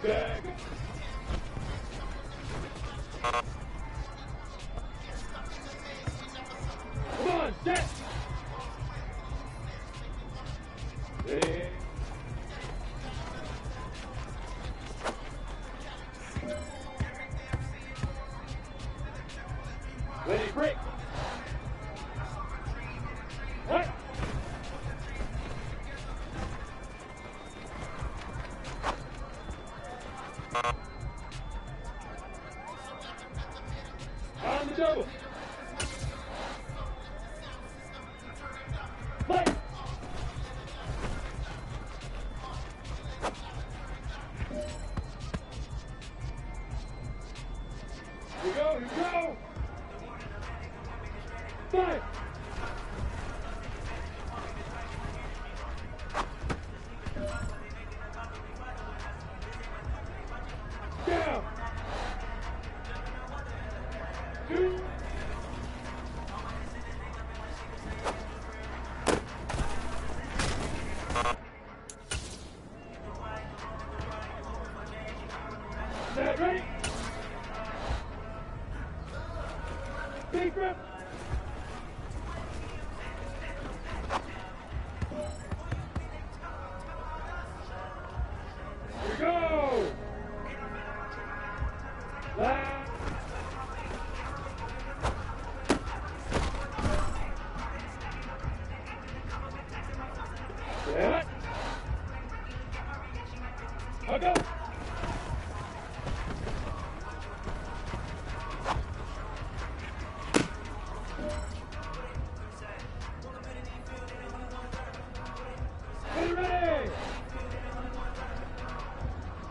Back. Come on, set. Hey. Ready, break. What? On the double. Fight. Here we go, here we go. Fight. Down. 2. Set, ready? Big grip. Here we go. Last. Set. Hug up. Ready, ready.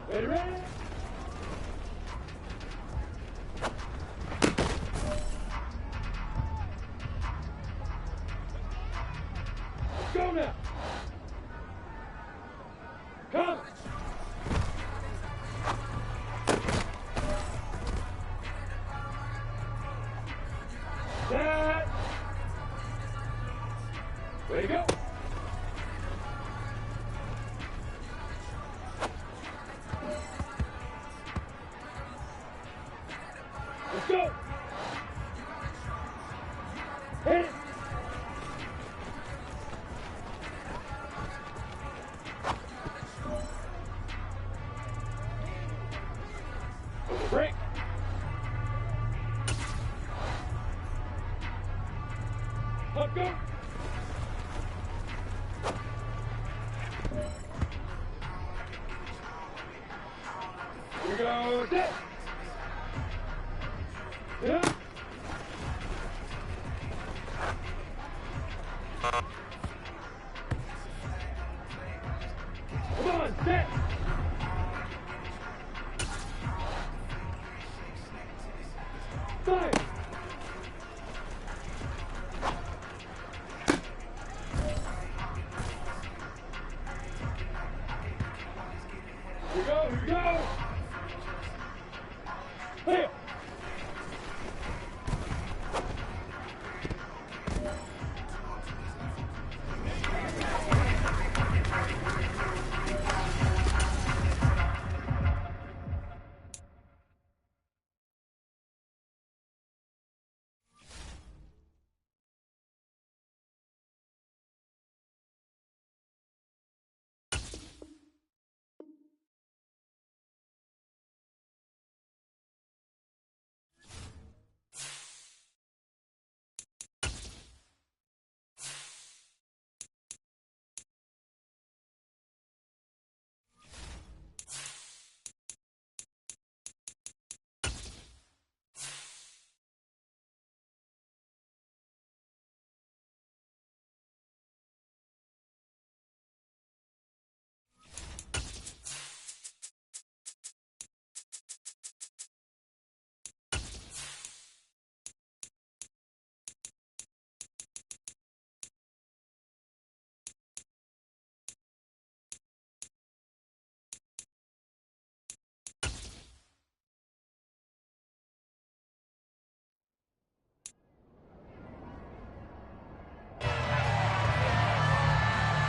Ready, ready. Let's go now. Come. Set. Ready, go. Let's go. Hit it. Break. Up, go. Here we go. Set. Yeah. Come on, set. Fire. Here we go, here we go. Hey.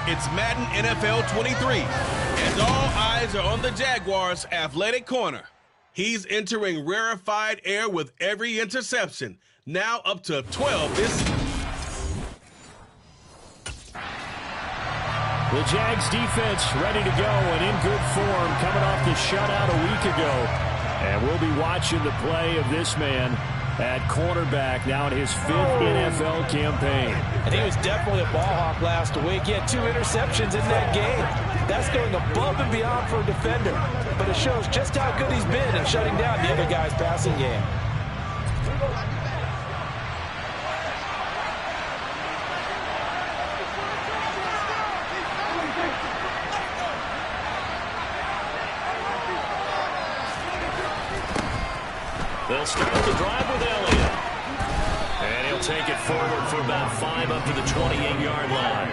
It's Madden NFL 23. And all eyes are on the Jaguars' athletic corner. He's entering rarefied air with every interception, now up to 12 this season. The Jags defense ready to go and in good form coming off the shutout a week ago. And we'll be watching the play of this man at cornerback now in his 5th NFL campaign. And he was definitely a ball hawk last week. He had 2 interceptions in that game. That's going above and beyond for a defender. But it shows just how good he's been in shutting down the other guy's passing game. They'll start the drive with Elliott. And he'll take it forward for about 5 up to the 28-yard line.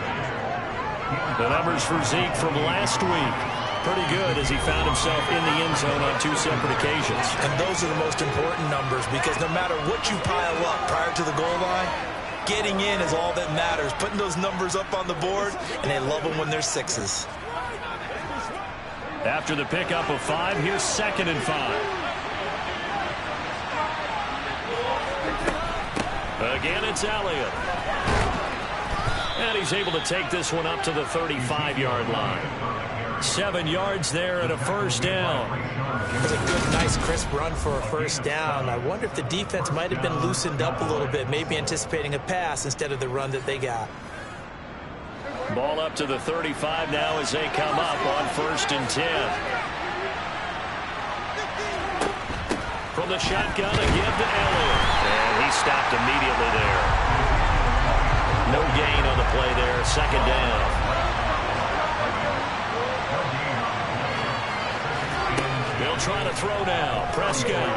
The numbers for Zeke from last week. Pretty good as he found himself in the end zone on 2 separate occasions. And those are the most important numbers because no matter what you pile up prior to the goal line, getting in is all that matters. Putting those numbers up on the board, and they love them when they're 6s. After the pickup of 5, here's 2nd and 5. Again, it's Elliott. And he's able to take this one up to the 35-yard line. 7 yards there and a first down. It was a good, nice, crisp run for a first down. I wonder if the defense might have been loosened up a little bit, maybe anticipating a pass instead of the run that they got. Ball up to the 35 now as they come up on 1st and 10. From the shotgun again to Elliott. And he stopped immediately there. No gain on the play there. 2nd down. They'll try to throw now. Prescott.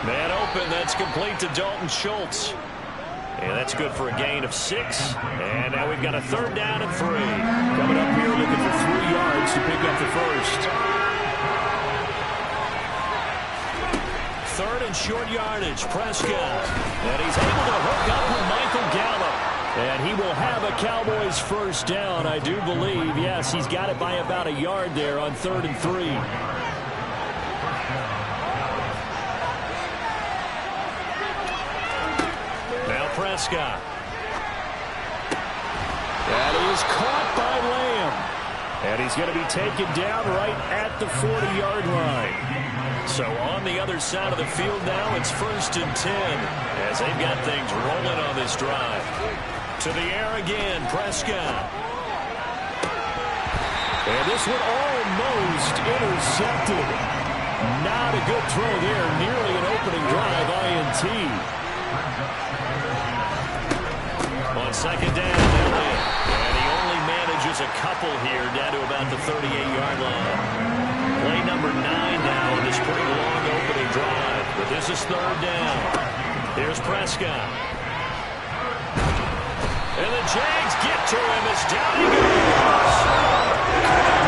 Man open. That's complete to Dalton Schultz. And that's good for a gain of 6. And now we've got a 3rd down and 3. Coming up here looking for 3 yards to pick up the first. 3rd and short yardage. Prescott. And he's able to hook up with Michael Gallup. And he will have a Cowboys first down, I do believe. Yes, he's got it by about a yard there on 3rd and 3. Now Prescott. And he is caught by Lamb. And he's going to be taken down right at the 40-yard line. So on the other side of the field now, it's 1st and 10 as they've got things rolling on this drive. To the air again, Prescott. And this one almost intercepted. Not a good throw there, nearly an opening drive, INT. On 2nd down, Elliott. And he only manages a couple here down to about the 38-yard line. Play number 9 now in this pretty long opening drive. But this is 3rd down. Here's Prescott. And the Jags get to him as down he goes.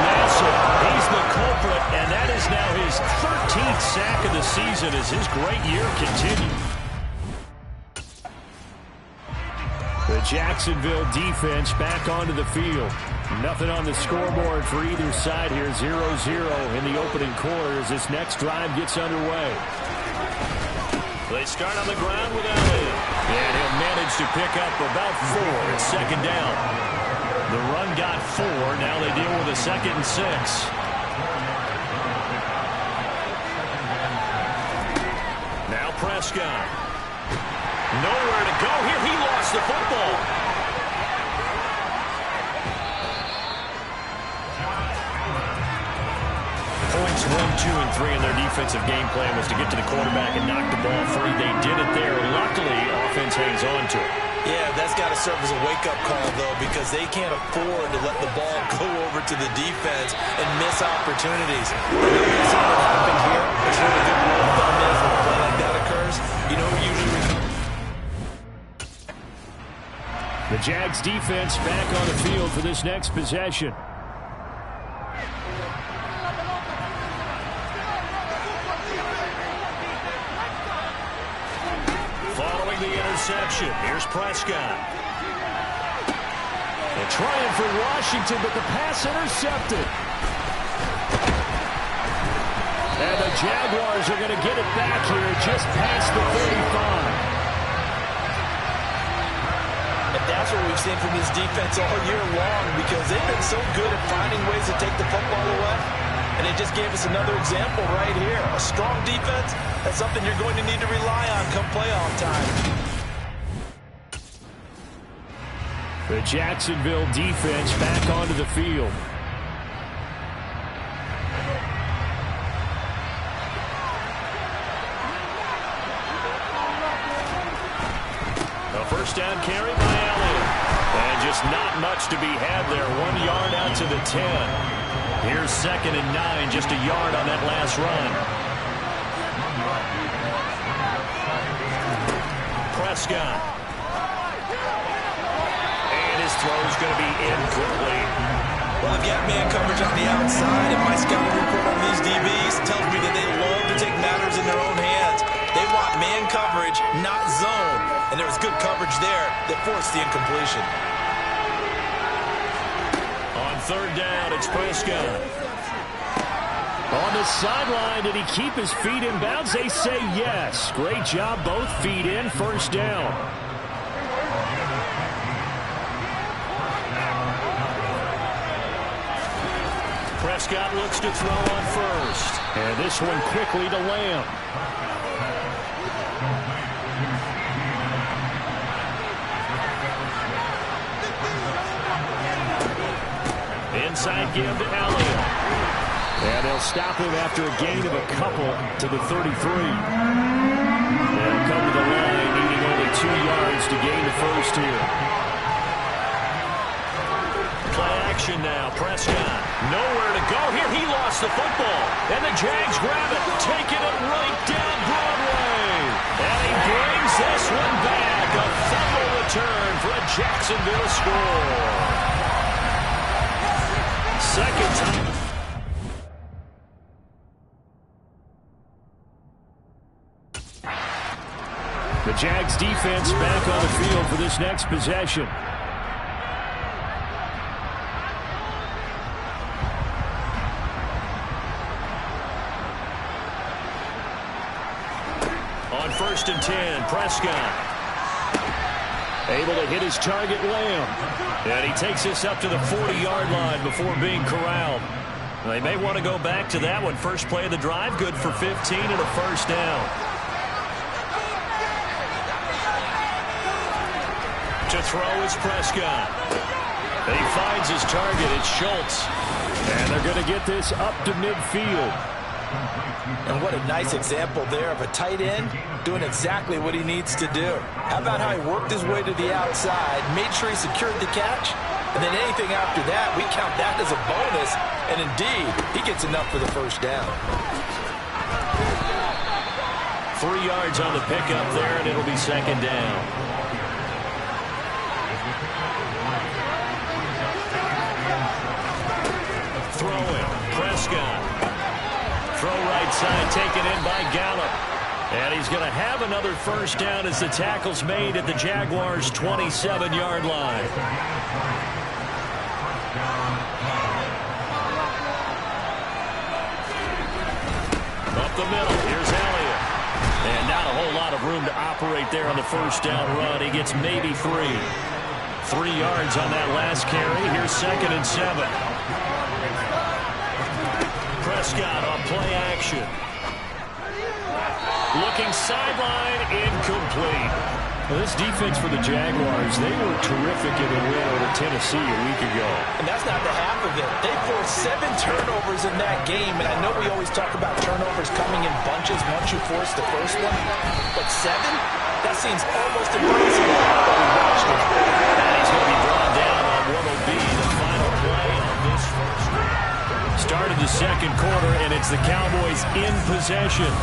Massive. He's the culprit, and that is now his 13th sack of the season as his great year continues. The Jacksonville defense back onto the field. Nothing on the scoreboard for either side here. 0-0 in the opening quarter as this next drive gets underway. They start on the ground with Elliott. And he'll manage to pick up about 4. It's 2nd down. The run got 4. Now they deal with a 2nd and 6. Now Prescott. Nowhere to go here. He lost the football. Points 1, 2, and 3 in their defensive game plan was to get to the quarterback and knock the ball free. They did it there. Luckily, offense hangs on to it. Yeah, that's got to serve as a wake-up call, though, because they can't afford to let the ball go over to the defense and miss opportunities. You know, you see what happened here? It's really good rule of thumb is when a play like that occurs, you know, usually the Jags defense back on the field for this next possession. Following the interception, here's Prescott. And trying for Washington, but the pass intercepted. And the Jaguars are going to get it back here just past the 35. And that's what we've seen from this defense all year long, because they've been so good at finding ways to take the football away. And they just gave us another example right here. A strong defense, that's something you're going to need to rely on come playoff time. The Jacksonville defense back onto the field. A first down carry by Elliott. And just not much to be had there. 1 yard out to the 10. Here's 2nd and 9, just a yard on that last run. Prescott. And his throw is going to be incomplete. Well, I've got man coverage on the outside, and my scouting report on these DBs tells me that they love to take matters in their own hands. They want man coverage, not zone. And there was good coverage there that forced the incompletion. On 3rd down, it's Prescott. On the sideline, did he keep his feet in bounds? They say yes. Great job, both feet in, 1st down. Prescott looks to throw on 1st. And this one quickly to Lamb. Inside give to Elliott. And they'll stop him after a gain of a couple to the 33. They'll come to the line, needing only 2 yards to gain the 1st here. Play action now. Prescott. Nowhere to go here. He lost the football. And the Jags grab it, taking it right down Broadway. And he brings this one back. A fumble return for a Jacksonville score. Second time. The Jags defense back on the field for this next possession. On 1st and 10, Prescott. Able to hit his target, Lamb. And he takes this up to the 40-yard line before being corralled. They may want to go back to that one. First play of the drive, good for 15 and a 1st down. To throw is Prescott. And he finds his target. It's Schultz. And they're going to get this up to midfield. And what a nice example there of a tight end doing exactly what he needs to do. How about how he worked his way to the outside, made sure he secured the catch, and then anything after that, we count that as a bonus. And indeed, he gets enough for the 1st down. 3 yards on the pickup there, and it'll be 2nd down. Throwing, Prescott. Throw right side, taken in by Gallup. And he's going to have another 1st down as the tackle's made at the Jaguars' 27-yard line. Up the middle, here's Elliott. And not a whole lot of room to operate there on the 1st down run. He gets maybe 3. 3 yards on that last carry. Here's 2nd and 7. Prescott on play action. Looking sideline, incomplete. Well, this defense for the Jaguars, they were terrific in the win over Tennessee a week ago. And that's not the half of it. They forced 7 turnovers in that game, and I know we always talk about turnovers coming in bunches once you force the first one, but 7? That seems almost impossible. But we watched it. And he's going to be brought down on what will be the final play on this first one. Started the 2nd quarter, and it's the Cowboys in possession.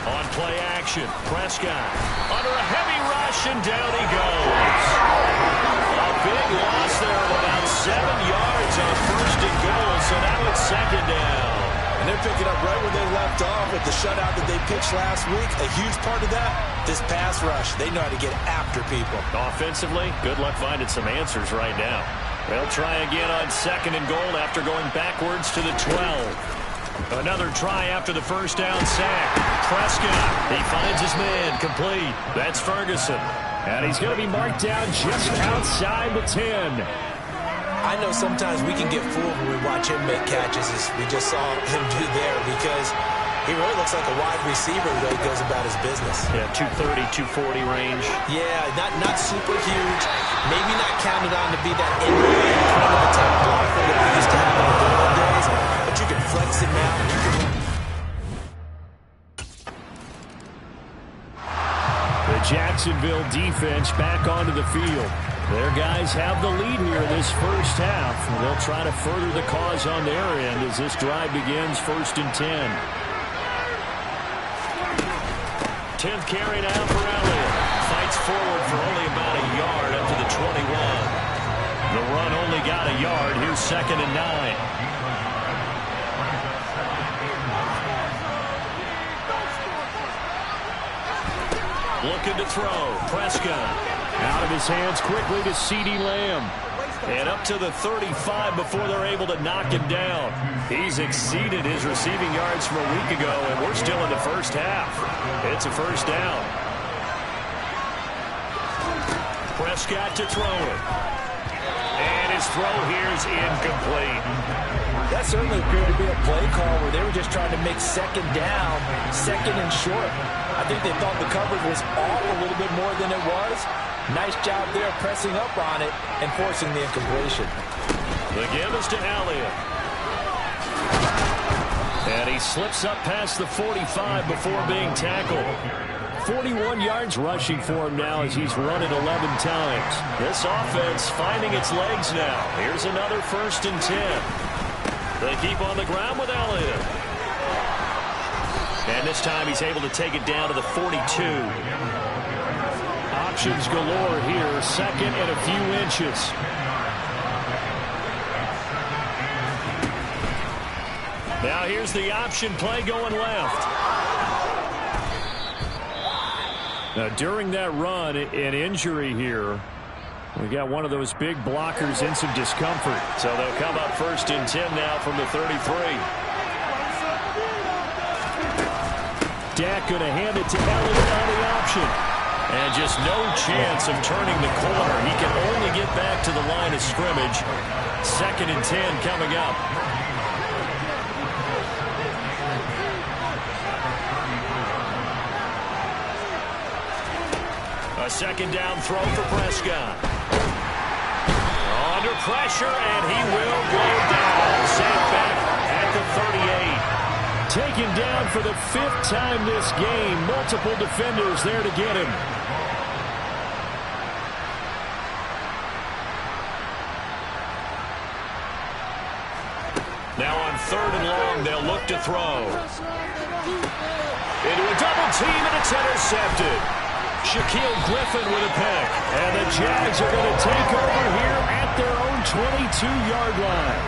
On play action. Prescott under a heavy rush, and down he goes. A big loss there of about 7 yards on first and goal, so now it's second down. And they're picking up right where they left off with the shutout that they pitched last week. A huge part of that, this pass rush. They know how to get after people. Offensively, good luck finding some answers right now. They'll try again on second and goal after going backwards to the 12. Another try after the first down sack. Prescott, he finds his man, complete. That's Ferguson. And he's going to be marked down just outside the 10. I know sometimes we can get fooled when we watch him make catches, as we just saw him do there, because he really looks like a wide receiver the way he goes about his business. Yeah, 230, 240 range. Yeah, not super huge. Maybe not counted on to be that in-line kind of a type blocker that we used to have in the good old days, but you can flex him out. The Jacksonville defense back onto the field. Their guys have the lead here this first half. They'll try to further the cause on their end as this drive begins, 1st and 10. 10th carry now for Elliott. Fights forward for only about a yard up to the 21. The run only got a yard. Here's 2nd and 9. Looking to throw. Prescott. Out of his hands quickly to CeeDee Lamb. And up to the 35 before they're able to knock him down. He's exceeded his receiving yards from a week ago, and we're still in the first half. It's a first down. Prescott to throw it. And his throw here is incomplete. That certainly appeared to be a play call where they were just trying to make second down, second and short. I think they thought the coverage was off a little bit more than it was. Nice job there pressing up on it and forcing the incompletion. The give is to Elliott. And he slips up past the 45 before being tackled. 41 yards rushing for him now as he's run it 11 times. This offense finding its legs now. Here's another 1st and 10. They keep on the ground with Elliott. And this time he's able to take it down to the 42. Options galore here. 2nd and a few inches. Now here's the option play going left. Now during that run, an injury here. We got one of those big blockers in some discomfort. So they'll come up 1st and 10 now from the 33. Dak going to hand it to Elliott on the option. And just no chance of turning the corner. He can only get back to the line of scrimmage. 2nd and 10 coming up. A 2nd down throw for Prescott. Under pressure, and he will go down. Safe back at the 38. Taken down for the 5th time this game. Multiple defenders there to get him. Now on 3rd and long, they'll look to throw. Into a double team, and it's intercepted. Shaquille Griffin with a pick. And the Jags are going to take over here at their own 22-yard line.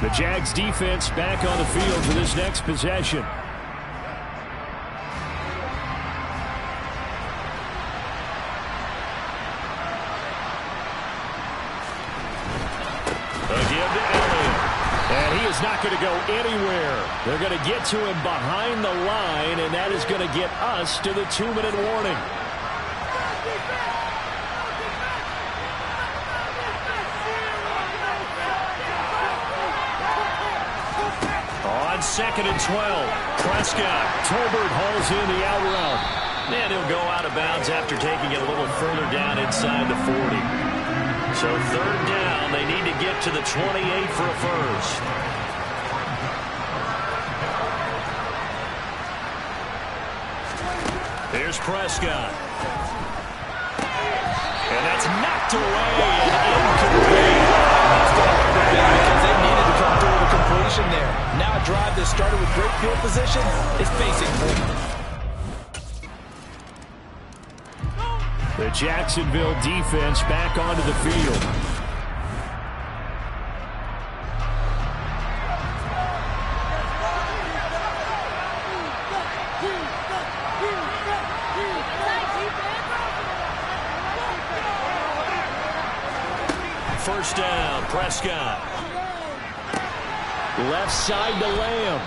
The Jags defense back on the field for this next possession. Not going to go anywhere. They're going to get to him behind the line, and that is going to get us to the 2-minute warning. On 2nd and 12, Prescott. Tolbert hauls in the out route. And he'll go out of bounds after taking it a little further down inside the 40. So 3rd down, they need to get to the 28 for a first. Here's Prescott. And that's knocked away and incomplete. Because they needed to come through with a completion there. Now a drive that started with great field position is facing point. The Jacksonville defense back onto the field. First down, Prescott. Left side to Lamb.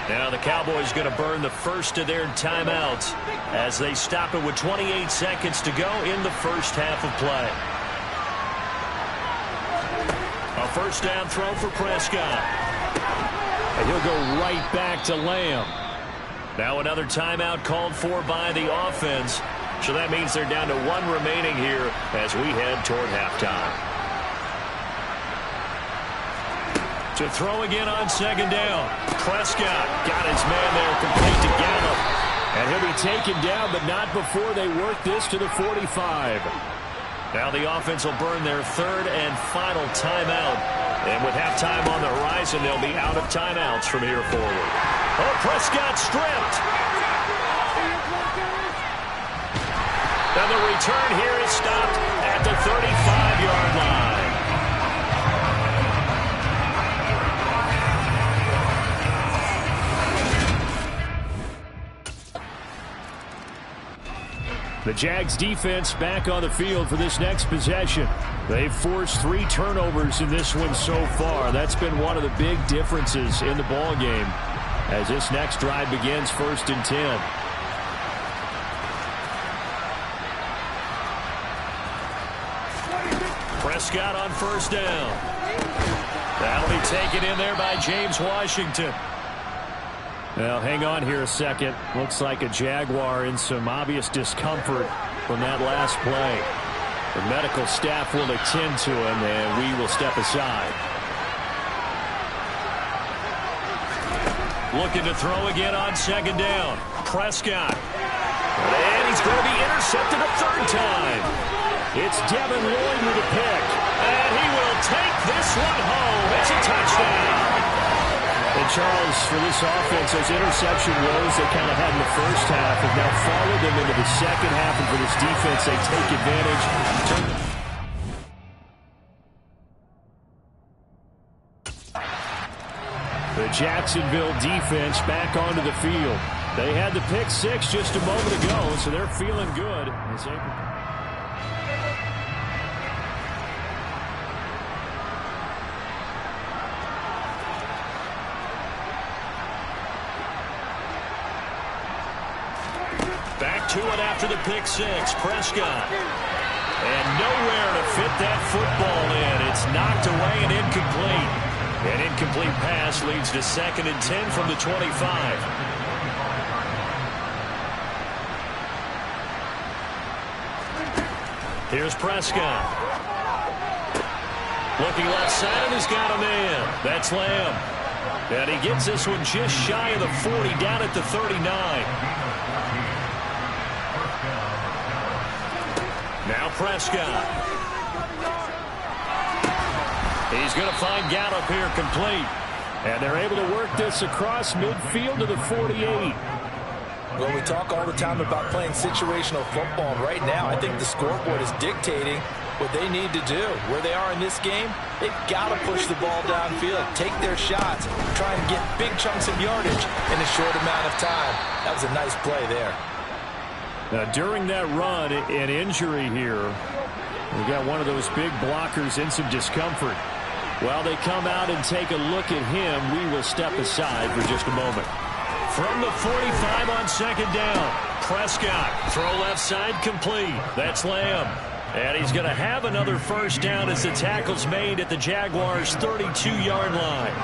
Now the Cowboys going to burn the first of their timeouts as they stop it with 28 seconds to go in the first half of play. A first down throw for Prescott. And he'll go right back to Lamb. Now another timeout called for by the offense. So that means they're down to one remaining here as we head toward halftime. To throw again on second down. Prescott got his man there, complete to Gallup. And he'll be taken down, but not before they work this to the 45. Now the offense will burn their third and final timeout. And with halftime on the horizon, they'll be out of timeouts from here forward. Oh, Prescott stripped. And the return here is stopped at the 35-yard line. The Jags defense back on the field for this next possession. They've forced 3 turnovers in this one so far. That's been one of the big differences in the ball game as this next drive begins 1st and 10. Prescott on first down. That'll be taken in there by James Washington. Well, hang on here a second. Looks like a Jaguar in some obvious discomfort from that last play. The medical staff will attend to him, and we will step aside. Looking to throw again on second down. Prescott. And he's going to be intercepted a third time. It's Devin Lloyd with a pick. And he will take this one home. It's a touchdown. And Charles, for this offense, those interception woes they kind of had in the first half have now followed them into the second half. And for this defense, they take advantage. The Jacksonville defense back onto the field. They had the pick six just a moment ago, so they're feeling good. Back to it after the pick six. Prescott. And nowhere to fit that football in. It's knocked away and incomplete. An incomplete pass leads to 2nd and 10 from the 25. Here's Prescott. Looking left side, and he's got a man. That's Lamb. And he gets this one just shy of the 40, down at the 39. Now Prescott. He's going to find Gallup here complete. And they're able to work this across midfield to the 48. Well, we talk all the time about playing situational football. And right now, I think the scoreboard is dictating what they need to do. Where they are in this game, they've got to push the ball downfield, take their shots, try and get big chunks of yardage in a short amount of time. That was a nice play there. Now, during that run, an injury here. We got one of those big blockers in some discomfort. While they come out and take a look at him, we will step aside for just a moment. From the 45 on second down, Prescott. Throw left side complete. That's Lamb. And he's going to have another first down as the tackle's made at the Jaguars' 32-yard line.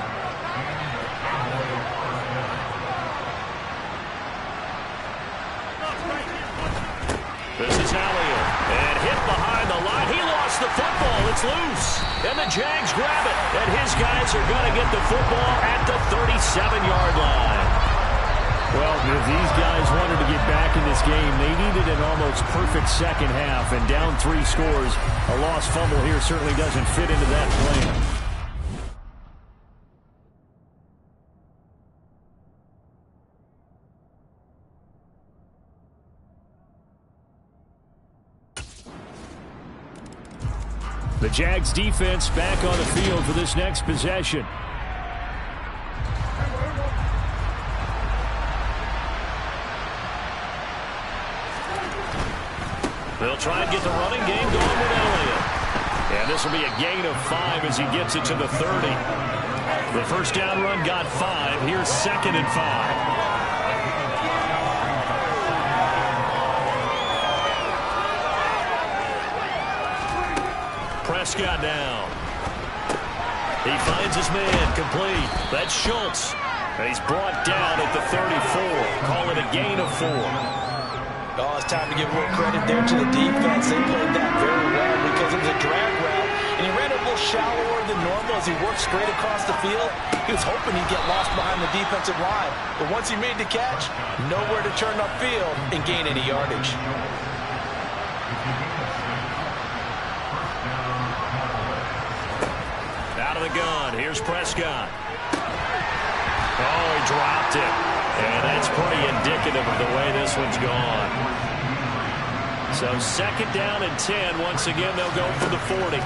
This is Elliott. And hit behind the line. He lost the football. It's loose. And the Jags grab it. And his guys are going to get the football at the 37-yard line. Well, if these guys wanted to get back in this game, they needed an almost perfect second half, and down 3 scores. A lost fumble here certainly doesn't fit into that plan. The Jags defense back on the field for this next possession. They'll try and get the running game going with Elliott. And this will be a gain of 5 as he gets it to the 30. The first down run got 5. Here's 2nd and 5. Prescott down. He finds his man complete. That's Schultz. And he's brought down at the 34. Call it a gain of 4. Oh, it's time to give more credit there to the defense. They played that very well because it was a drag route, and he ran a little shallower than normal as he worked straight across the field. He was hoping he'd get lost behind the defensive line, but once he made the catch, nowhere to turn upfield and gain any yardage. Out of the gun, here's Prescott. Oh, he dropped it. And that's pretty indicative of the way this one's gone. So 2nd down and 10. Once again, they'll go for the 40.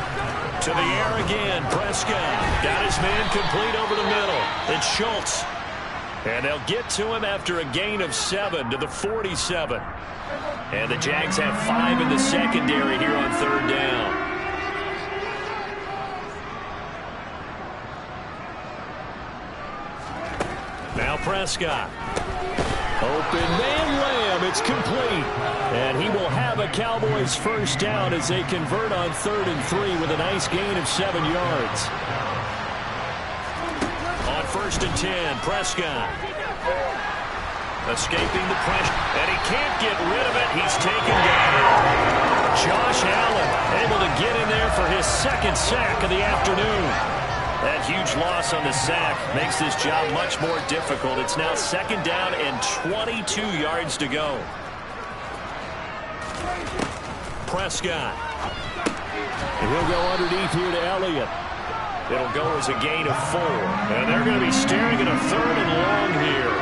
To the air again, Prescott. Got his man complete over the middle. It's Schultz. And they'll get to him after a gain of 7 to the 47. And the Jags have 5 in the secondary here on 3rd down. Now Prescott. Open man Lamb. It's complete. And he will have a Cowboys first down as they convert on 3rd and 3 with a nice gain of 7 yards. On 1st and 10, Prescott. Escaping the pressure. And he can't get rid of it. He's taken down. Josh Allen able to get in there for his 2nd sack of the afternoon. That huge loss on the sack makes this job much more difficult. It's now 2nd down and 22 yards to go. Prescott. And he'll go underneath here to Elliott. It'll go as a gain of 4. And they're going to be staring at a 3rd and long here.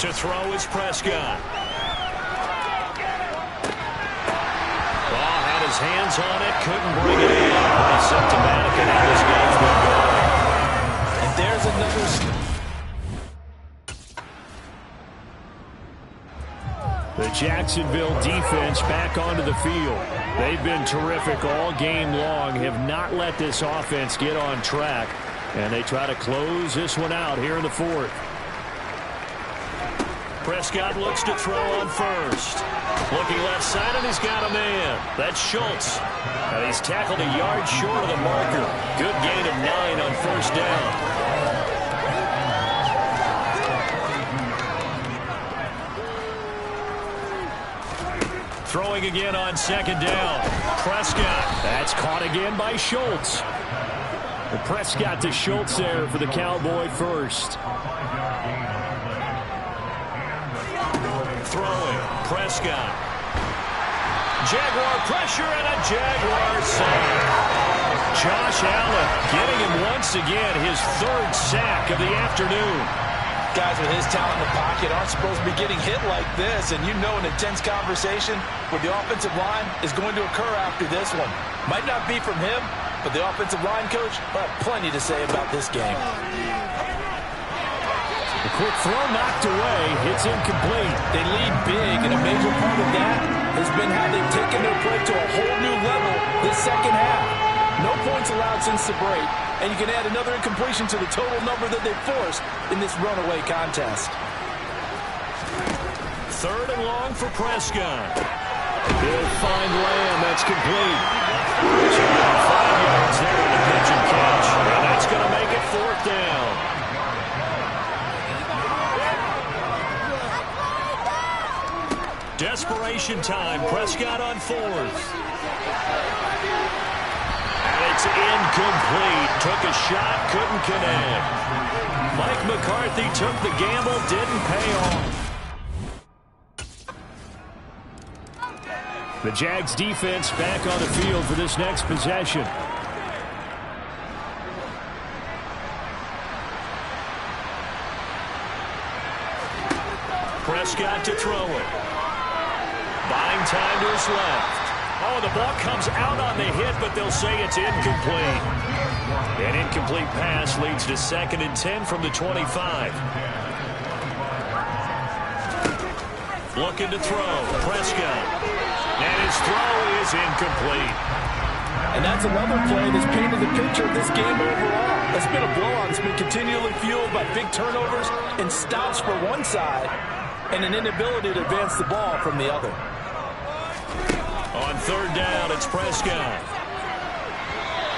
To throw is Prescott. His hands on it, couldn't bring it in. Pretty symptomatic of how this game's been going. And there's another. The Jacksonville defense back onto the field. They've been terrific all game long, have not let this offense get on track, and they try to close this one out here in the 4th. Prescott looks to throw on 1st. Looking left side, and he's got a man. That's Schultz. And he's tackled a yard short of the marker. Good gain of 9 on 1st down. Throwing again on 2nd down. Prescott. That's caught again by Schultz. And Prescott to Schultz there for the Cowboy first. Throwing. Prescott. Jaguar pressure and a Jaguar sack. Josh Allen getting him once again his 3rd sack of the afternoon. Guys with his talent in the pocket aren't supposed to be getting hit like this, and you know an intense conversation with the offensive line is going to occur after this one. Might not be from him, but the offensive line coach will have plenty to say about this game. The quick throw knocked away. It's incomplete. They lead big, and a major part of that has been how they've taken their play to a whole new level this 2nd half. No points allowed since the break, and you can add another incompletion to the total number that they've forced in this runaway contest. 3rd and long for Prescott. He'll find Lamb. That's complete. So 5 yards there on the pitch and catch. And that's going to make it 4th down. Desperation time. Prescott on 4th. And it's incomplete. a shot, couldn't connect. Mike McCarthy took the gamble, didn't pay off. The Jags defense back on the field for this next possession. Prescott to throw it. Buying time to his left. Oh, the ball comes out on the hit, but they'll say it's incomplete. An incomplete pass leads to 2nd and 10 from the 25. Looking to throw. Prescott. And his throw is incomplete. And that's another play that's painted the picture of this game overall. It's been a blowout. It's been continually fueled by big turnovers and stops for one side and an inability to advance the ball from the other. On 3rd down, it's Prescott.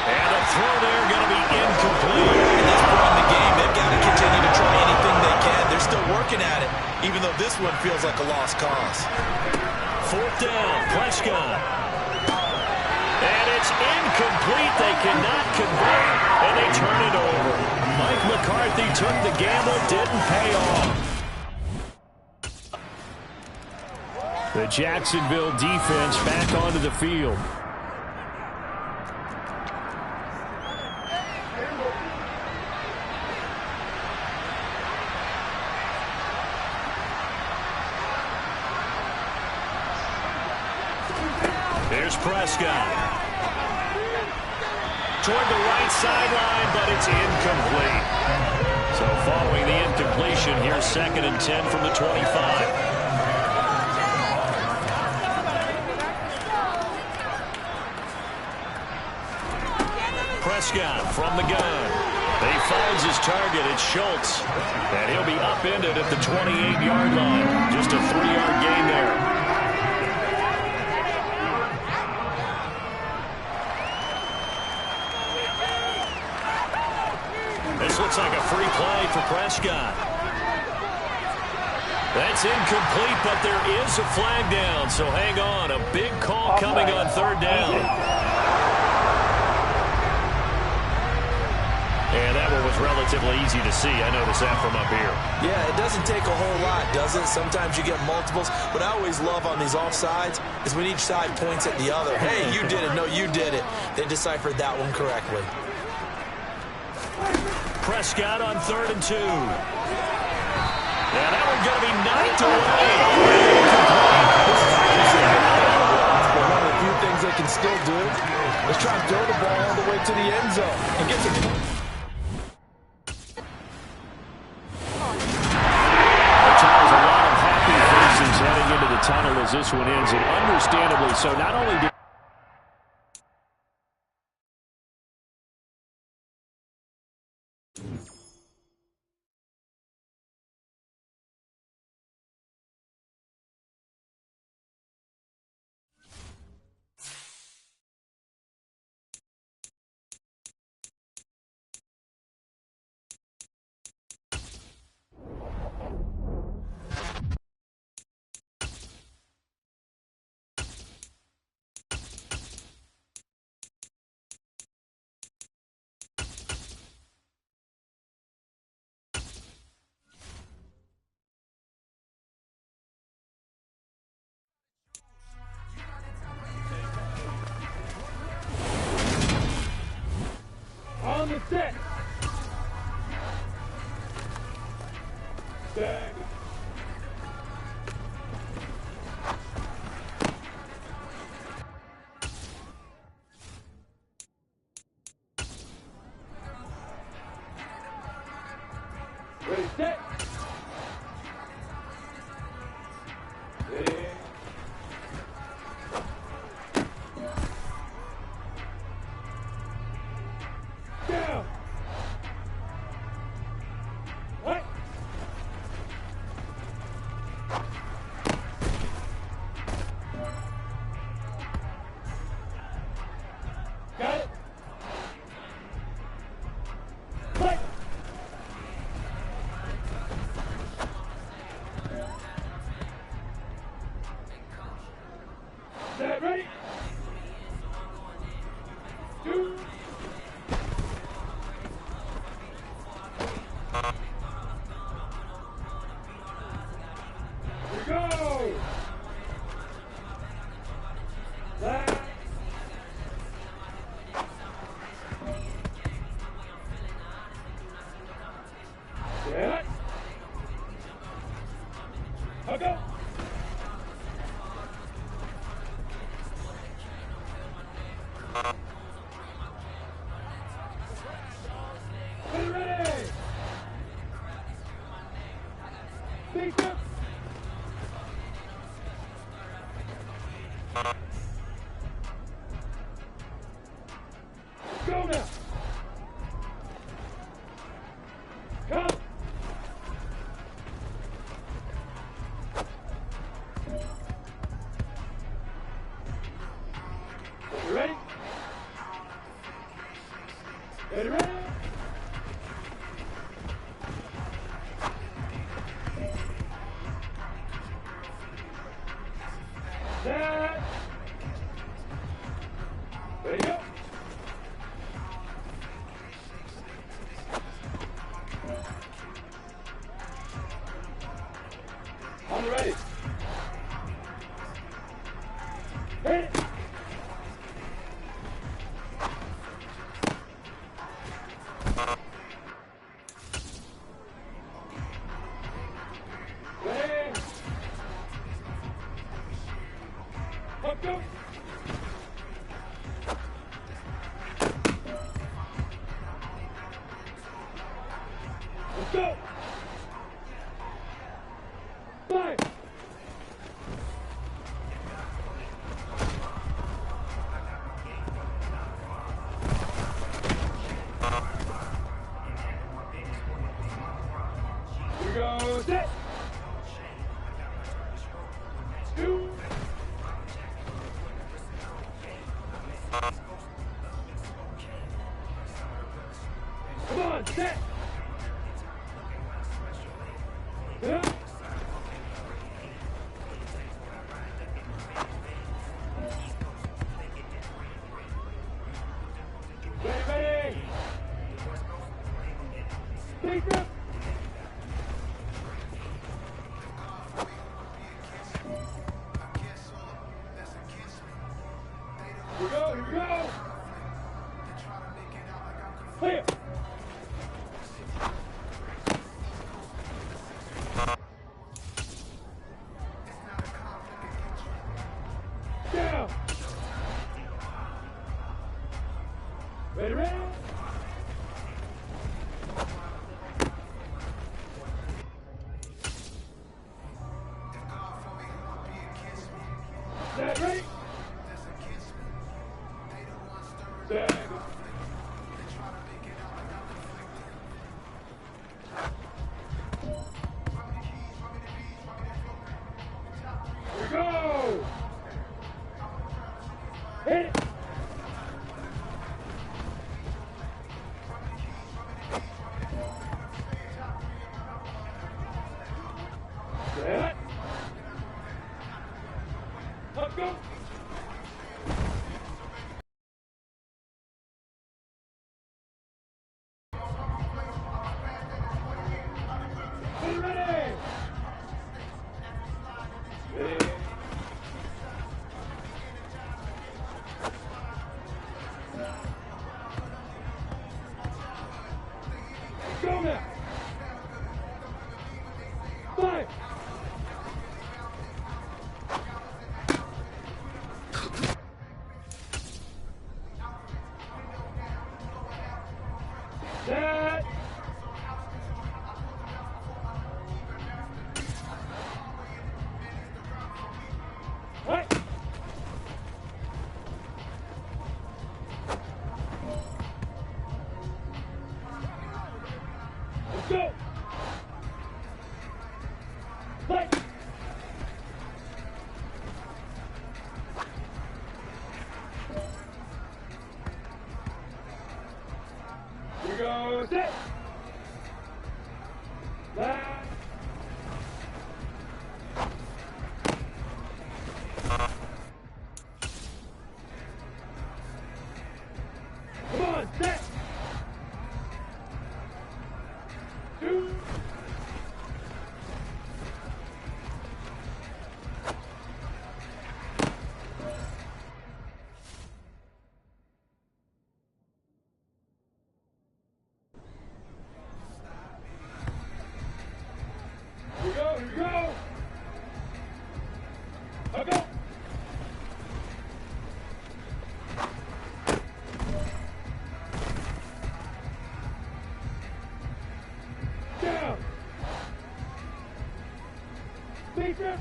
And a throw there going to be incomplete. At this point in the game, they've got to continue to try anything they can. They're still working at it, even though this one feels like a lost cause. 4th down, Prescott. And it's incomplete. They cannot convert, and they turn it over. Mike McCarthy took the gamble, didn't pay off. The Jacksonville defense back onto the field. There's Prescott. Toward the right sideline, but it's incomplete. So following the incompletion, here's 2nd and 10 from the 25. Prescott from the gun. He finds his target. It's Schultz. And he'll be upended at the 28-yard line. Just a 3-yard gain there. This looks like a free play for Prescott. That's incomplete, but there is a flag down. So hang on. A big call coming on 3rd down. And that one was relatively easy to see. I noticed that from up here. Yeah, it doesn't take a whole lot, does it? Sometimes you get multiples. What I always love on these offsides is when each side points at the other. Hey, you did it. No, you did it. They deciphered that one correctly. Prescott on 3rd and 2. And that one's going to be knocked away. But one of the few things they can still do is try to throw the ball all the way to the end zone and get the... Heading into the tunnel as this one ends, and understandably so. Not only did On the set. Back. Ready, set. Ready. Down. What? Got it. What? we go. Left. Set. I'll go. Get ready. Think up. Go now. Come. You ready? Get ready? Set. Ready, go. I'm ready. Hit it. Ready. Up, go. Let's go. Fire. Here we go. Set. Two. Come on, set. Yeah. Ready, ready. Think up. Here we go, here we go. Clear. Down. Ready, ready. Set, ready. Set. Here we go. Hit it. Set. Up, go. Get ready. Ready. Go now. Fire. Set. Right. Let's go. Play. Here we go. Set. Last. Come on, set. Two. Feature.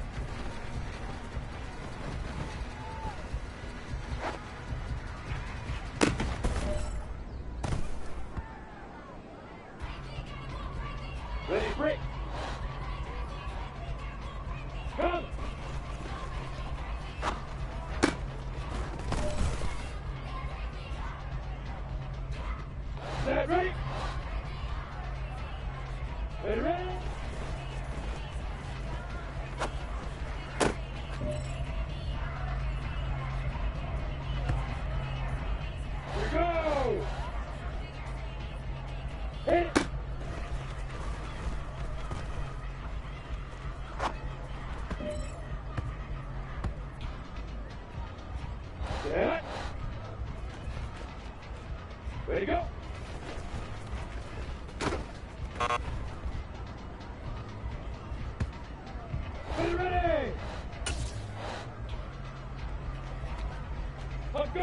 Ready, break. Come. Set, ready. Ready, ready. Here we go. Hit it. Set. Ready, go. Ready, ready. Let's go.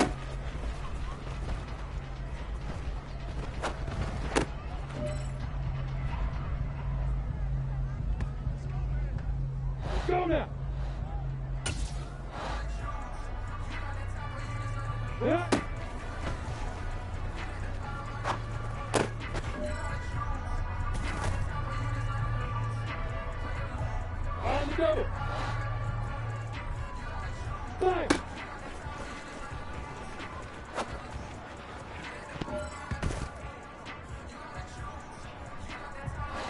Let's go now. Yeah. On the double. Five.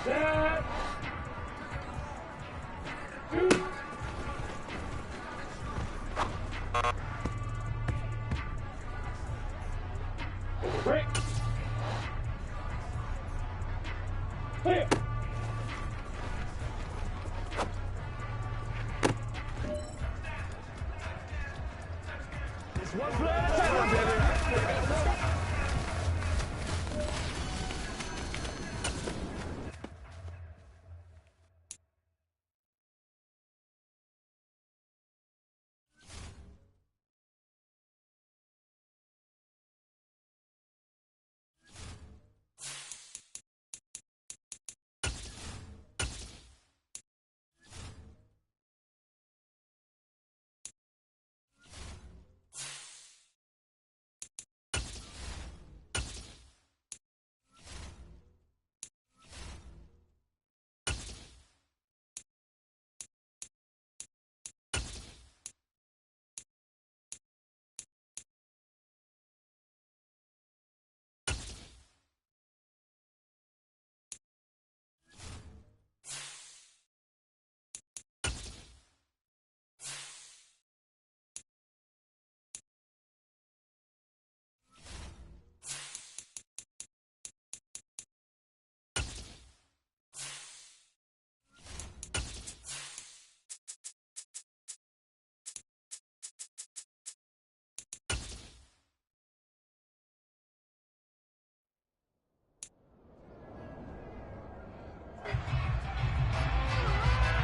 Set. Two. Break. Clear. It's one play at a time, baby.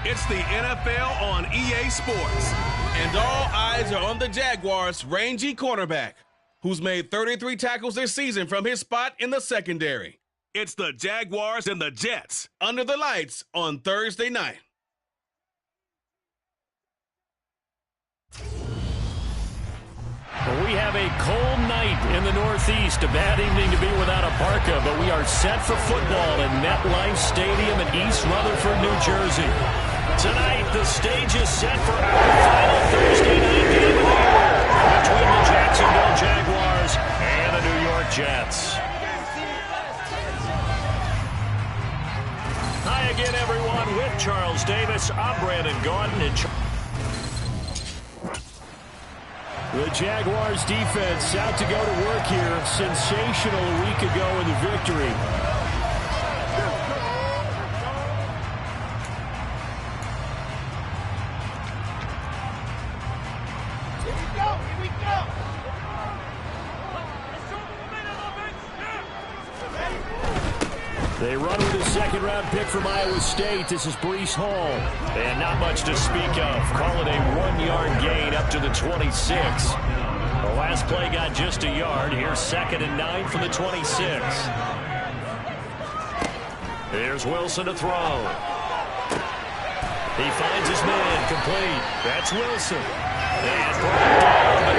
It's the NFL on EA Sports, and all eyes are on the Jaguars' rangy cornerback, who's made 33 tackles this season from his spot in the secondary. It's the Jaguars and the Jets under the lights on Thursday night. We have a cold night in the Northeast. A bad evening to be without a parka, but we are set for football in MetLife Stadium in East Rutherford, New Jersey. Tonight, the stage is set for our final Thursday night game of the year between the Jacksonville Jaguars and the New York Jets. Hi again, everyone. With Charles Davis, I'm Brandon Gaudin. The Jaguars defense out to go to work here. Sensational a week ago in the victory. They run with a second-round pick from Iowa State. This is Breece Hall. And not much to speak of. Call it a 1-yard gain up to the 26. The last play got just a yard. Here's 2nd and 9 from the 26. Here's Wilson to throw. He finds his man complete. That's Wilson. And brought down, but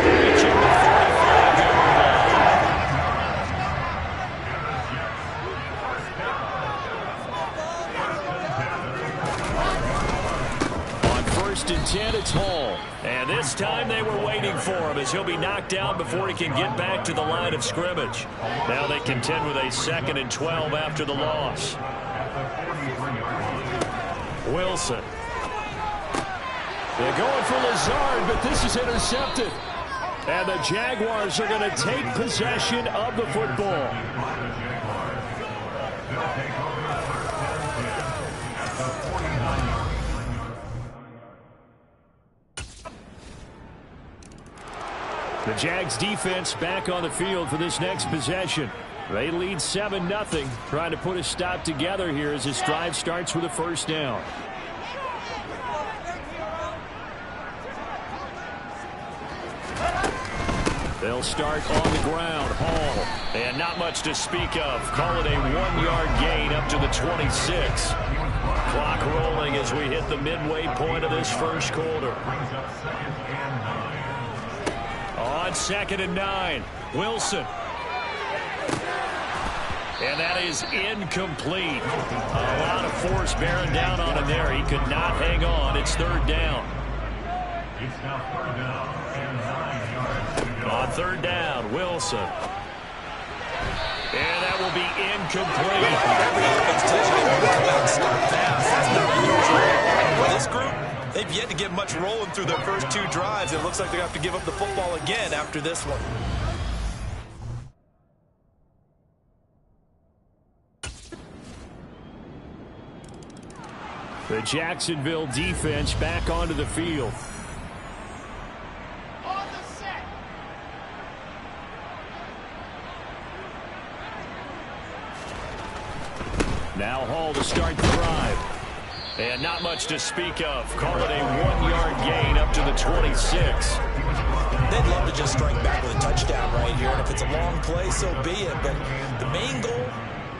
reaching the 45-yard line. On 1st and 10, it's Hall. And this time they were waiting for him as he'll be knocked down before he can get back to the line of scrimmage. Now they contend with a 2nd and 12 after the loss. Wilson. They're going for Lazard, but this is intercepted. And the Jaguars are going to take possession of the football. The Jags defense back on the field for this next possession. They lead 7-0, trying to put a stop together here as this drive starts with a 1st down. They'll start on the ground. Hall. And not much to speak of. Call it a 1-yard gain up to the 26. Clock rolling as we hit the midway point of this 1st quarter. On 2nd and 9, Wilson. And that is incomplete. A lot of force bearing down on him there. He could not hang on. It's 3rd down. It's now 3rd down and 9 yards. On 3rd down, Wilson. And that will be incomplete. This group, they've yet to get much rolling through their first 2 drives. It looks like they're going to have to give up the football again after this one. The Jacksonville defense back onto the field. Now Hall to start the drive. And not much to speak of. Call it a 1-yard gain up to the 26. They'd love to just strike back with a touchdown right here. And if it's a long play, so be it. But the main goal,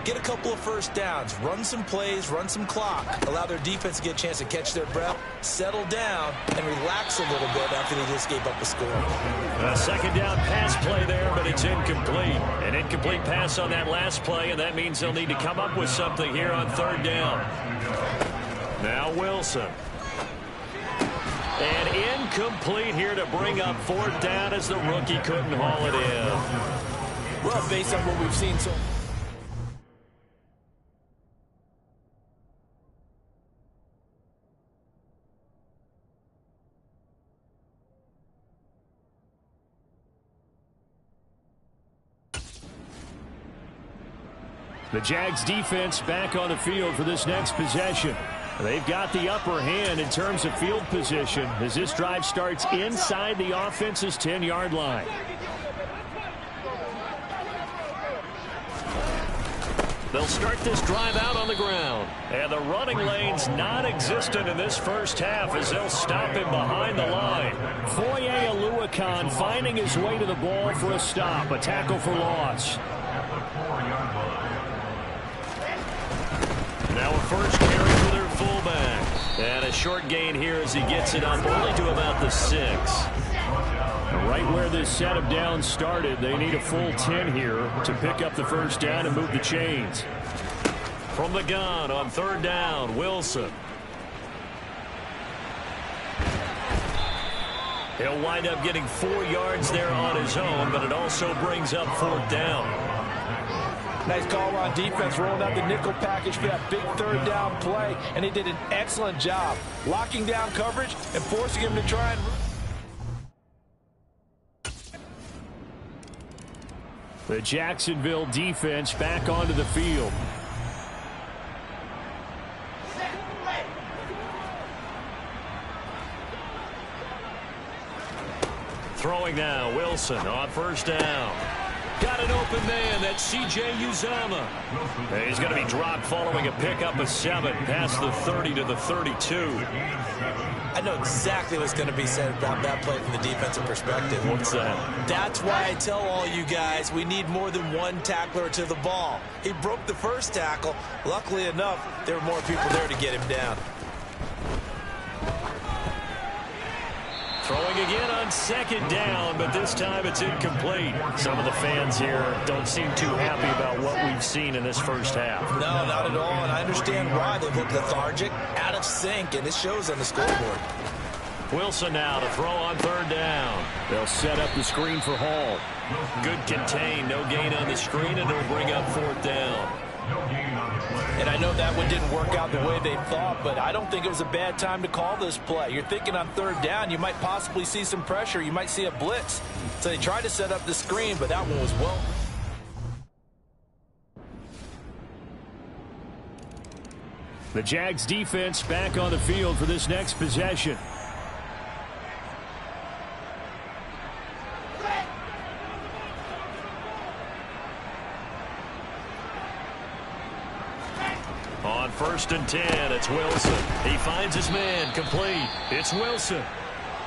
get a couple of 1st downs, run some plays, run some clock, allow their defense to get a chance to catch their breath, settle down, and relax a little bit after they just gave up a score. A 2nd down pass play there, but it's incomplete. An incomplete pass on that last play, and that means they'll need to come up with something here on 3rd down. Now Wilson. And incomplete here to bring up 4th down as the rookie couldn't haul it in. Well, based on what we've seen so far. The Jags defense back on the field for this next possession. They've got the upper hand in terms of field position as this drive starts inside the offense's 10-yard line. They'll start this drive out on the ground. And the running lane's non-existent in this 1st half as they'll stop him behind the line. Foye Oluokun finding his way to the ball for a stop. A tackle for loss. Now a 1st carry for their fullback. And a short gain here as he gets it up only to about the 6. Right where this set of downs started, they need a full 10 here to pick up the 1st down and move the chains. From the gun on 3rd down, Wilson. He'll wind up getting 4 yards there on his own, but it also brings up 4th down. Nice call on defense, rolling out the nickel package for that big 3rd down play, and they did an excellent job locking down coverage and forcing him to try and... The Jacksonville defense back onto the field. Throwing now, Wilson on 1st down. Got an open man, that's C.J. Uzomah. He's going to be dropped following a pickup of 7 past the 30 to the 32. I know exactly what's going to be said about that play from the defensive perspective. What's that? That's why I tell all you guys we need more than one tackler to the ball. He broke the 1st tackle. Luckily enough, there were more people there to get him down. Throwing again on second down, but this time it's incomplete. Some of the fans here don't seem too happy about what we've seen in this first half. No, not at all, and I understand why. They look lethargic, out of sync, and it shows on the scoreboard. Wilson now to throw on third down. They'll set up the screen for Hall. Good contain, no gain on the screen, and it'll bring up fourth down. And I know that one didn't work out the way they thought, but I don't think it was a bad time to call this play. You're thinking on third down, you might possibly see some pressure. You might see a blitz. So they tried to set up the screen, but that one was well. The Jags defense back on the field for this next possession. On 1st and 10, it's Wilson. He finds his man, complete. It's Wilson.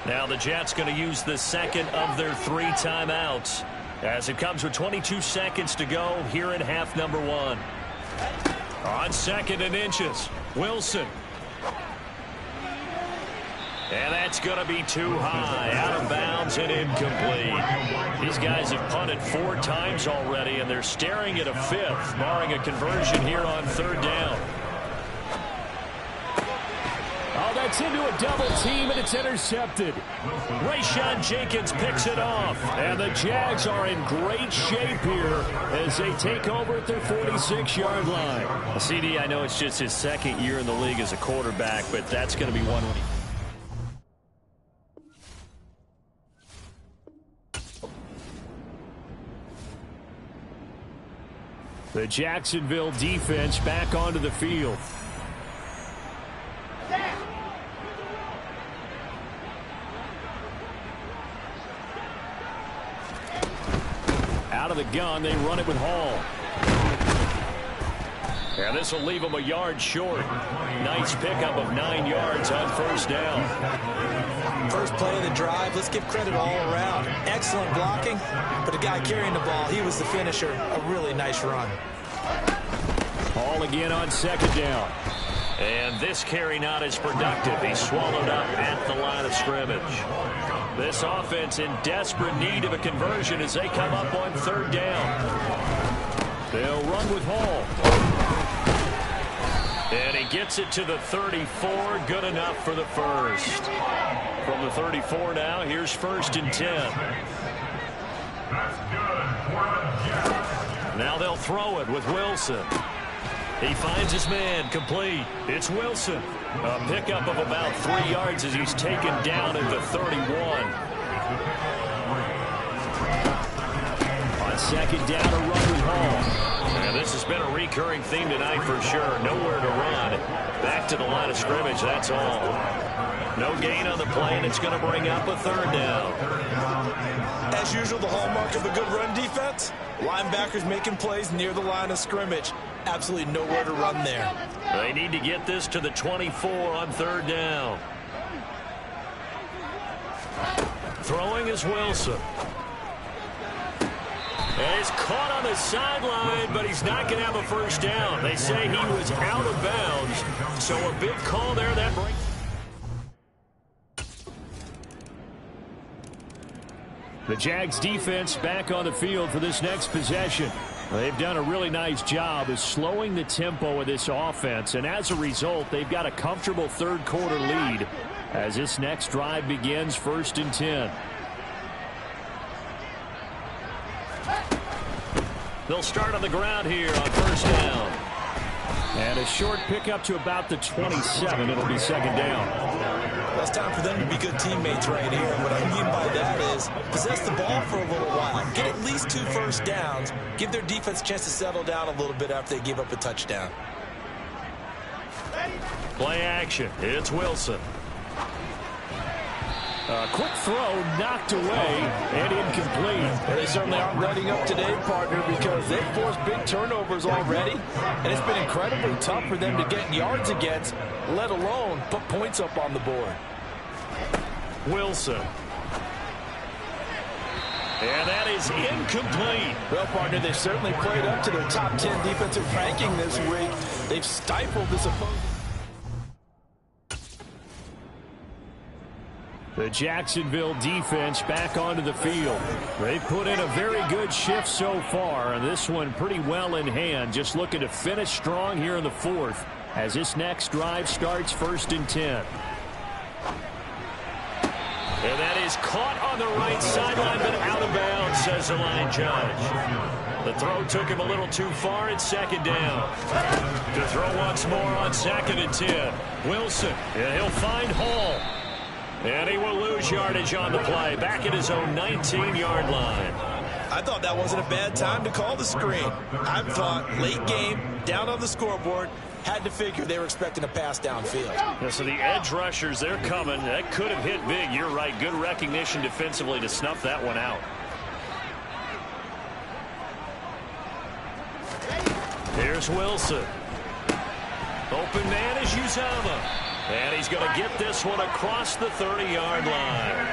Now the Jets going to use the second of their 3 timeouts as it comes with 22 seconds to go here in half number 1. On 2nd and inches, Wilson. And that's going to be too high, out of bounds and incomplete. These guys have punted 4 times already, and they're staring at a 5th, barring a conversion here on third down. Oh, that's into a double team, and it's intercepted. Rayshon Jenkins picks it off, and the Jags are in great shape here as they take over at their 46-yard line. Well, CD, I know it's just his 2nd year in the league as a quarterback, but that's going to be one. The Jacksonville defense back onto the field. Out of the gun, they run it with Hall. And this will leave them a yard short. Nice pickup of 9 yards on first down. First play of the drive, let's give credit all around. Excellent blocking, but the guy carrying the ball, he was the finisher. A really nice run. Hall again on 2nd down. And this carry not as productive. He's swallowed up at the line of scrimmage. This offense in desperate need of a conversion as they come up on third down. They'll run with Hall. And he gets it to the 34. Good enough for the first. From the 34 now, here's 1st and 10. Now they'll throw it with Wilson. He finds his man, complete. It's Wilson. A pickup of about 3 yards as he's taken down at the 31. On 2nd down, a run with Hall. And this has been a recurring theme tonight for sure. Nowhere to run. Back to the line of scrimmage, that's all. No gain on the play, and it's going to bring up a 3rd down. As usual, the hallmark of a good run defense, linebackers making plays near the line of scrimmage. Absolutely nowhere to run there. They need to get this to the 24 on 3rd down. Throwing is Wilson. And he's caught on the sideline, but he's not going to have a first down. They say he was out of bounds, so a big call there. That brings... The Jags defense back on the field for this next possession. They've done a really nice job of slowing the tempo of this offense, and as a result, they've got a comfortable 3rd quarter lead as this next drive begins. 1st and 10. They'll start on the ground here on 1st down. And a short pickup to about the 27. It'll be 2nd down. Well, it's time for them to be good teammates right here. And what I mean by that is possess the ball for a little while. Get at least 2 first downs. Give their defense a chance to settle down a little bit after they give up a touchdown. Play action. It's Wilson. A quick throw knocked away and incomplete. Well, they certainly aren't letting up today, partner, because they've forced big turnovers already, and it's been incredibly tough for them to get yards against, let alone put points up on the board. Wilson. And that is incomplete. Well, partner, they've certainly played up to their top 10 defensive ranking this week. They've stifled this opponent. The Jacksonville defense back onto the field. They've put in a very good shift so far, and this one pretty well in hand. Just looking to finish strong here in the fourth as this next drive starts 1st and 10. And that is caught on the right sideline, but out of bounds, says the line judge. The throw took him a little too far. It's 2nd down. To throw once more on 2nd and 10. Wilson, and he'll find Hall. And he will lose yardage on the play. Back at his own 19-yard line. I thought that wasn't a bad time to call the screen. I thought late game, down on the scoreboard, had to figure they were expecting a pass downfield. Yeah, so the edge rushers, they're coming. That could have hit big. You're right. Good recognition defensively to snuff that one out. Here's Wilson. Open man is Uzama. And he's going to get this one across the 30-yard line.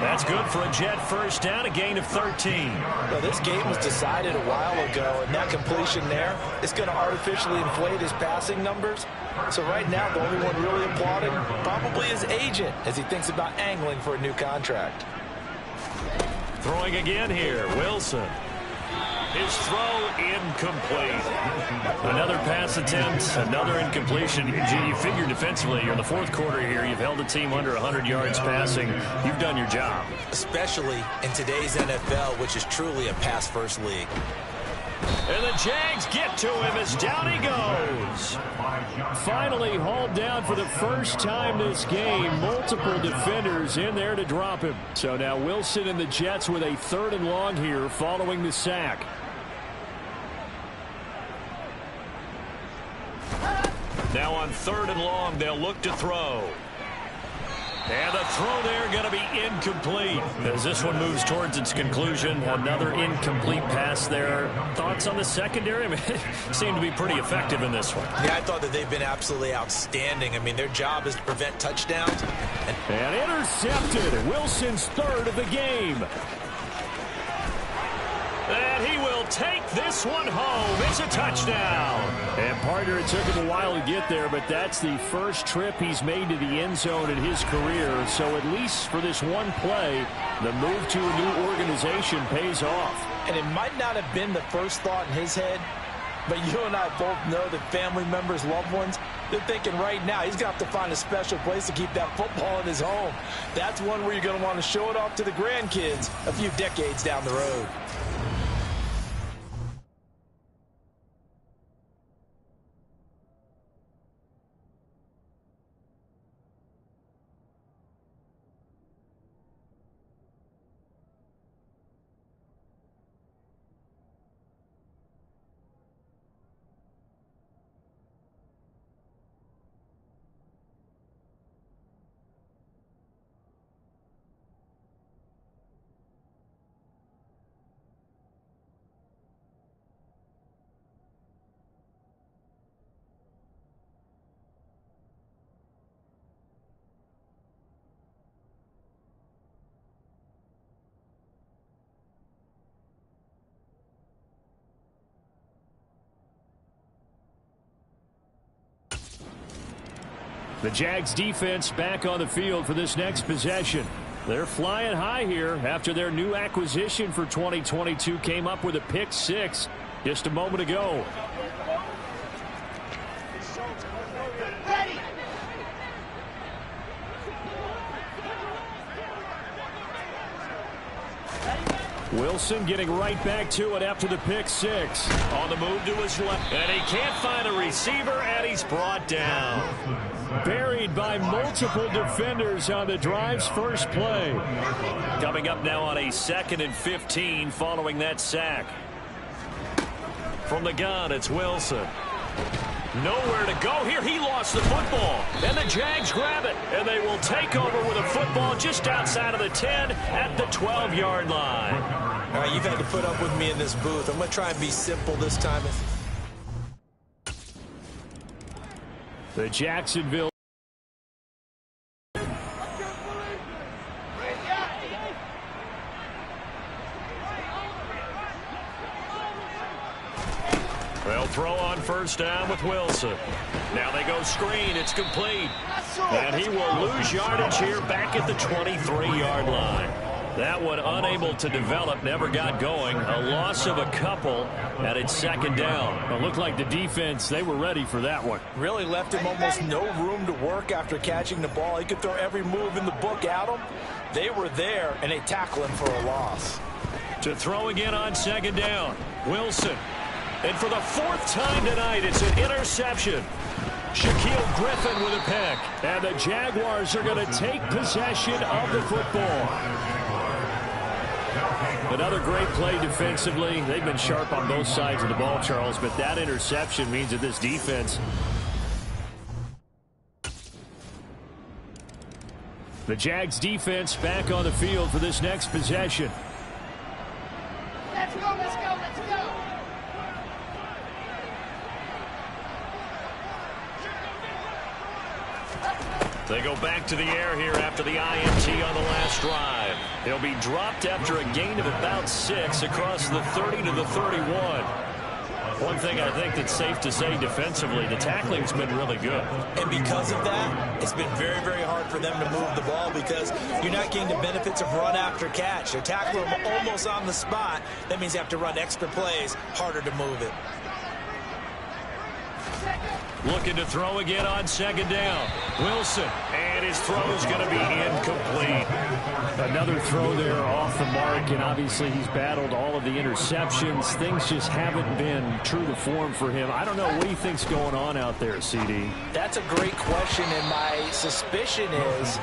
That's good for a Jet first down, a gain of 13. Well, this game was decided a while ago, and that completion there is going to artificially inflate his passing numbers. So right now, the only one really applauding probably his agent as he thinks about angling for a new contract. Throwing again here, Wilson. His throw incomplete. Another pass attempt, another incompletion. You figure defensively, you're in the fourth quarter here. You've held the team under 100 yards passing. You've done your job. Especially in today's NFL, which is truly a pass-first league. And the Jags get to him as down he goes. Finally hauled down for the first time this game. Multiple defenders in there to drop him. So now Wilson and the Jets with a 3rd and long here following the sack. Now on 3rd and long, they'll look to throw. And the throw there going to be incomplete. As this one moves towards its conclusion, another incomplete pass there. Thoughts on the secondary? I mean, seem to be pretty effective in this one. Yeah, I thought that they've been absolutely outstanding. I mean, their job is to prevent touchdowns. And intercepted. Wilson's 3rd of the game. And he will take this one home. It's a touchdown. And partner, it took him a while to get there, but that's the first trip he's made to the end zone in his career. So at least for this one play, the move to a new organization pays off. And it might not have been the first thought in his head, but you and I both know that family members, loved ones, they're thinking right now he's going to have to find a special place to keep that football in his home. That's one where you're going to want to show it off to the grandkids a few decades down the road. The Jags defense back on the field for this next possession. They're flying high here after their new acquisition for 2022 came up with a pick 6 just a moment ago. Wilson getting right back to it after the pick 6. On the move to his left. And he can't find a receiver, and he's brought down. Buried by multiple defenders on the drive's first play. Coming up now on a 2nd and 15 following that sack. From the gun, it's Wilson. Nowhere to go here. He lost the football. And the Jags grab it. And they will take over with a football just outside of the 10 at the 12-yard line. All right, you've had to put up with me in this booth. I'm going to try and be simple this time. The Jacksonville. They'll throw on first down with Wilson. Now they go screen. It's complete. And he will lose yardage here back at the 23-yard line. That one unable to develop, never got going. A loss of a couple, and it's second down. It looked like the defense, they were ready for that one. Really left him almost no room to work after catching the ball. He could throw every move in the book at him. They were there, and they tackle him for a loss. To throw again on second down, Wilson. And for the fourth time tonight, it's an interception. Shaquille Griffin with a pick. And the Jaguars are going to take possession of the football. Another great play defensively. They've been sharp on both sides of the ball, Charles, but that interception means that this defense... The Jags defense back on the field for this next possession. Let's go, let's go, let's go. They go back to the air here after the INT on the last drive. They'll be dropped after a gain of about 6 across the 30 to the 31. One thing I think that's safe to say defensively, the tackling's been really good. And because of that, it's been very, very hard for them to move the ball because you're not getting the benefits of run after catch. They're tackling them almost on the spot. That means you have to run extra plays, harder to move it. Looking to throw again on second down. Wilson, and his throw is going to be incomplete. Another throw there off the mark, and obviously he's battled all of the interceptions. Things just haven't been true to form for him. I don't know what he thinks going on out there, CD. That's a great question, and my suspicion is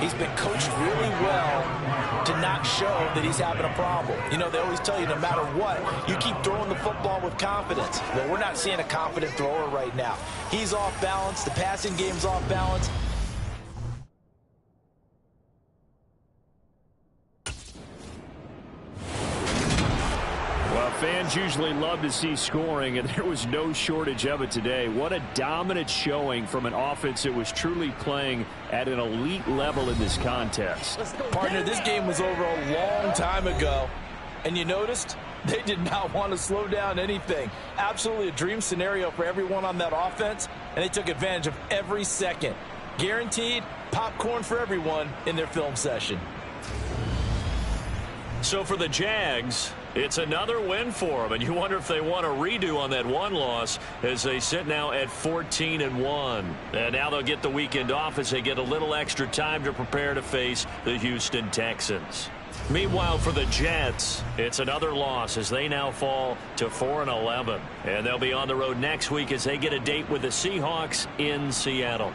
he's been coached really well to not show that he's having a problem. You know, they always tell you no matter what, you keep throwing the football with confidence. Well, we're not seeing a confident thrower right now. He's off balance. The passing game's off balance. Well, fans usually love to see scoring, and there was no shortage of it today. What a dominant showing from an offense that was truly playing at an elite level in this contest. Partner, this game was over a long time ago, and you noticed they did not want to slow down anything. Absolutely a dream scenario for everyone on that offense, and they took advantage of every second. Guaranteed popcorn for everyone in their film session. So for the Jags, it's another win for them, and you wonder if they want a redo on that one loss as they sit now at 14-1. And now they'll get the weekend off as they get a little extra time to prepare to face the Houston Texans. Meanwhile, for the Jets, it's another loss as they now fall to 4-11. And they'll be on the road next week as they get a date with the Seahawks in Seattle.